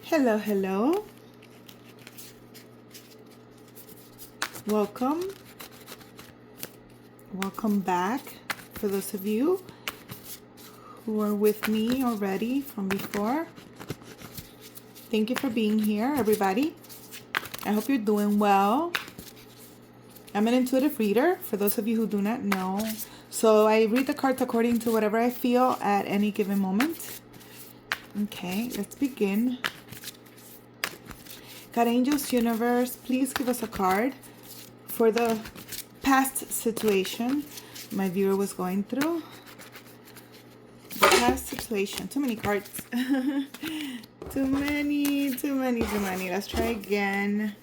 Hello, hello. Welcome. Welcome back for those of you who are with me already from before. Thank you for being here, everybody. I hope you're doing well. I'm an intuitive reader, for those of you who do not know. So I read the cards according to whatever I feel at any given moment. Okay, let's begin. God, angels, universe, please give us a card for the past situation my viewer was going through. The past situation. Too many cards. Too many. Let's try again.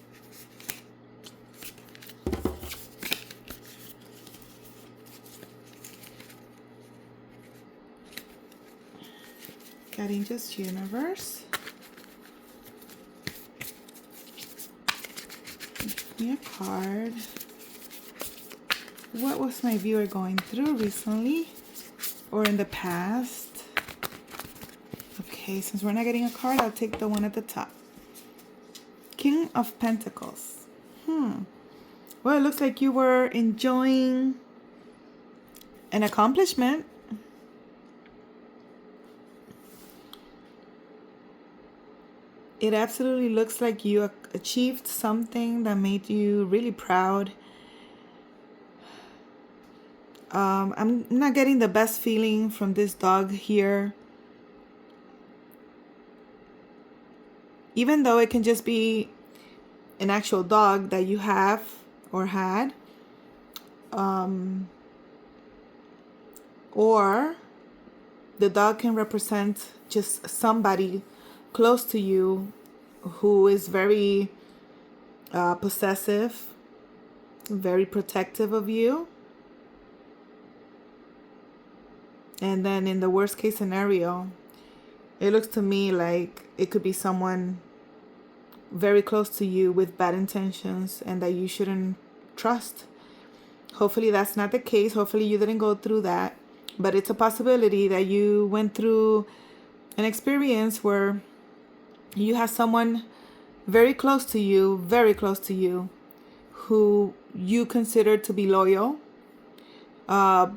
God, angels, universe. Give me a card. What was my viewer going through recently or in the past? Okay, since we're not getting a card, I'll take the one at the top. King of Pentacles. Well, it looks like you were enjoying an accomplishment. It absolutely looks like you achieved something that made you really proud. I'm not getting the best feeling from this dog here. Even though it can just be an actual dog that you have or had. Or the dog can represent just somebody close to you who is very possessive, very protective of you. And then in the worst case scenario, it looks to me like it could be someone very close to you with bad intentions and that you shouldn't trust. Hopefully that's not the case. Hopefully you didn't go through that. But it's a possibility that you went through an experience where you have someone very close to you, who you considered to be loyal, but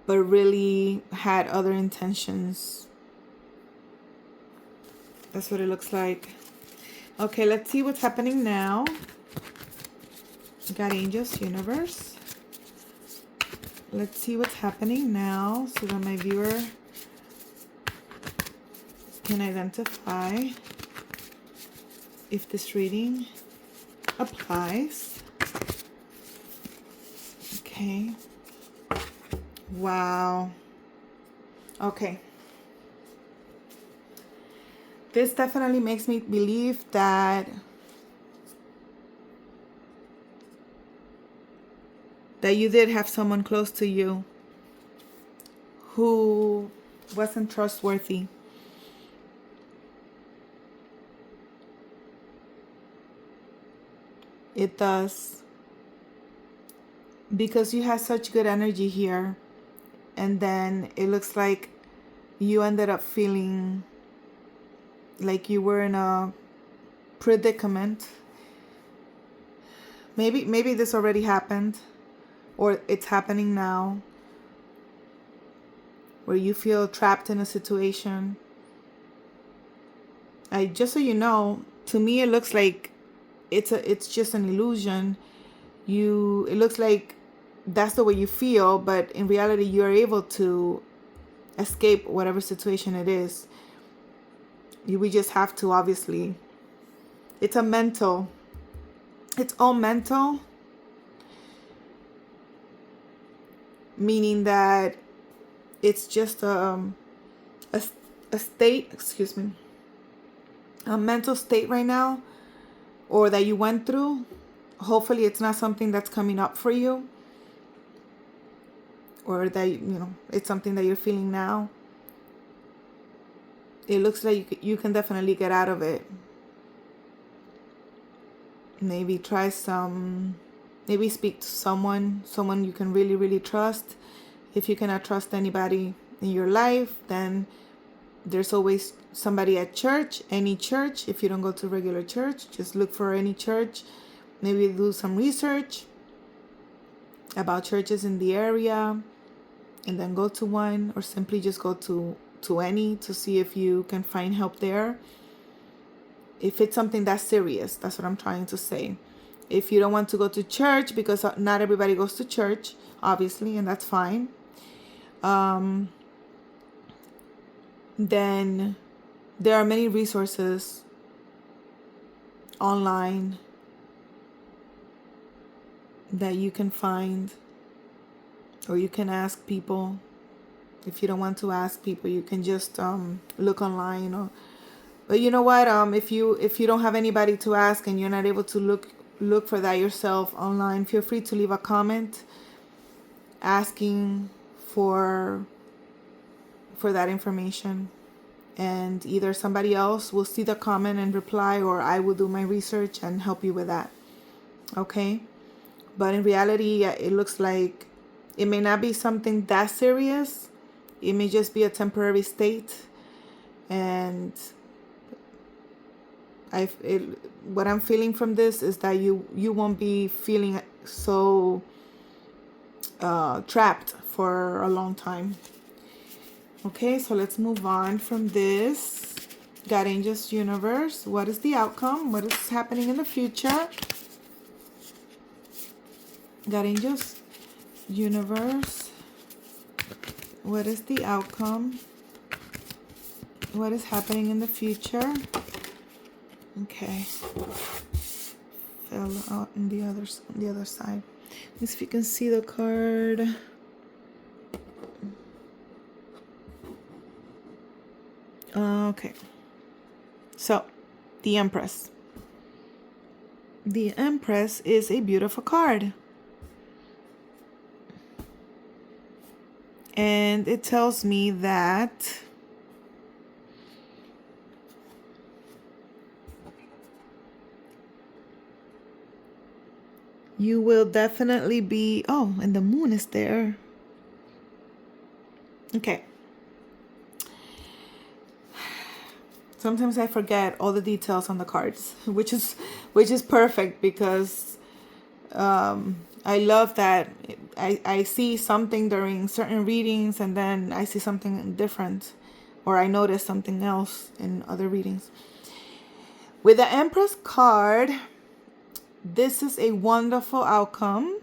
really had other intentions. That's what it looks like. Okay, let's see what's happening now. God, angels, universe. Let's see what's happening now so that my viewer can identify if this reading applies. Okay. Wow. Okay. This definitely makes me believe that you did have someone close to you who wasn't trustworthy. It does. Because you had such good energy here. And then it looks like you ended up feeling like you were in a predicament. Maybe this already happened, or it's happening now, where you feel trapped in a situation. Just so you know, to me it looks like it's just an illusion. It looks like that's the way you feel, but in reality you are able to escape whatever situation it is. We just have to, obviously. It's all mental. Meaning that it's just a state, a mental state right now, or that you went through. Hopefully it's not something that's coming up for you, or that it's something that you're feeling now. It looks like you can definitely get out of it. Maybe maybe speak to someone you can really, really trust. If you cannot trust anybody in your life, then There's always somebody at church, any church. If you don't go to regular church, just look for any church. Maybe do some research about churches in the area and then go to one, or simply just go to any to see if you can find help there. If it's something that's serious, that's what I'm trying to say. If you don't want to go to church, because not everybody goes to church, obviously, and that's fine. Then there are many resources online that you can find, or you can ask people. If you don't want to ask people, you can just look online. But you know what? If you don't have anybody to ask and you're not able to look for that yourself online, feel free to leave a comment asking for that information, and either somebody else will see the comment and reply, or I will do my research and help you with that. Okay? But in reality, it looks like it may not be something that serious. It may just be a temporary state, and what I'm feeling from this is that you won't be feeling so trapped for a long time. Okay, so let's move on from this. God Angels Universe, what is the outcome? What is happening in the future? God Angels Universe, what is the outcome? What is happening in the future? Okay, fell out on the other side. Let's see if you can see the card. Okay, so the Empress. The Empress is a beautiful card, and it tells me that you will definitely be... Oh, and the moon is there. Okay. Sometimes I forget all the details on the cards, which is perfect, because I love that I see something during certain readings, and then I see something different, or I notice something else in other readings. With the Empress card, this is a wonderful outcome,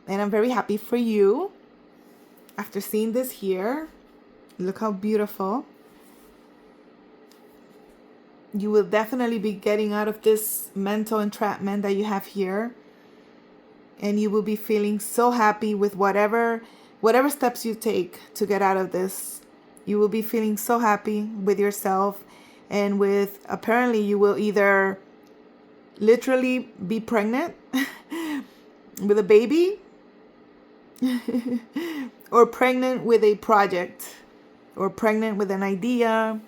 and I'm very happy for you. After seeing this here, look how beautiful. You will definitely be getting out of this mental entrapment that you have here, and you will be feeling so happy with whatever steps you take to get out of this. You will be feeling so happy with yourself, and with, apparently you will either literally be pregnant with a baby or pregnant with a project, or pregnant with an idea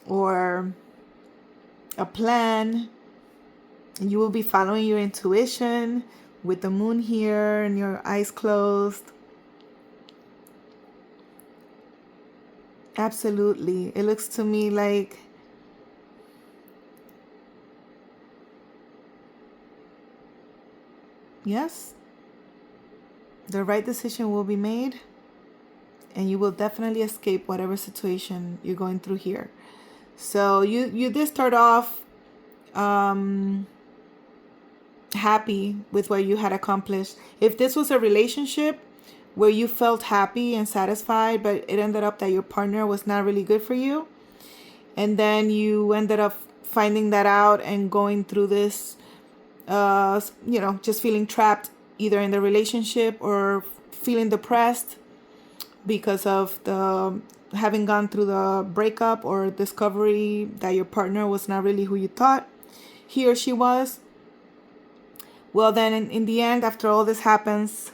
or a plan. You will be following your intuition with the moon here and your eyes closed. Absolutely. It looks to me like yes, the right decision will be made, and you will definitely escape whatever situation you're going through here. So you did start off happy with what you had accomplished. If this was a relationship where you felt happy and satisfied, but it ended up that your partner was not really good for you, and then you ended up finding that out and going through this, just feeling trapped either in the relationship or feeling depressed because of the having gone through the breakup or discovery that your partner was not really who you thought he or she was. Well, then in the end, after all this happens,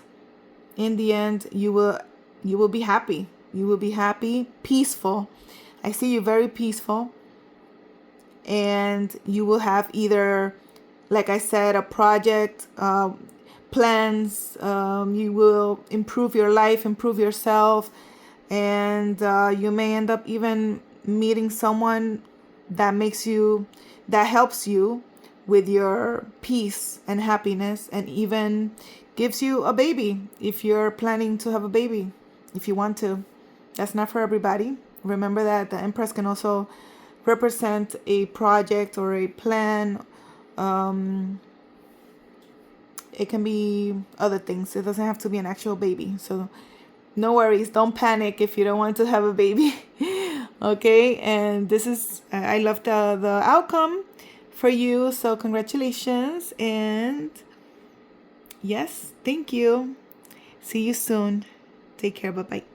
in the end, you will be happy. You will be happy, peaceful. I see you very peaceful. And you will have either, like I said, a project, plans. You will improve your life, improve yourself. And you may end up even meeting someone that helps you with your peace and happiness, and even gives you a baby if you're planning to have a baby, if you want to. That's not for everybody. Remember that the Empress can also represent a project or a plan. It can be other things. It doesn't have to be an actual baby. So no worries. Don't panic if you don't want to have a baby. Okay. And this is, I love the outcome for you. So congratulations. And yes, thank you. See you soon. Take care. Bye-bye.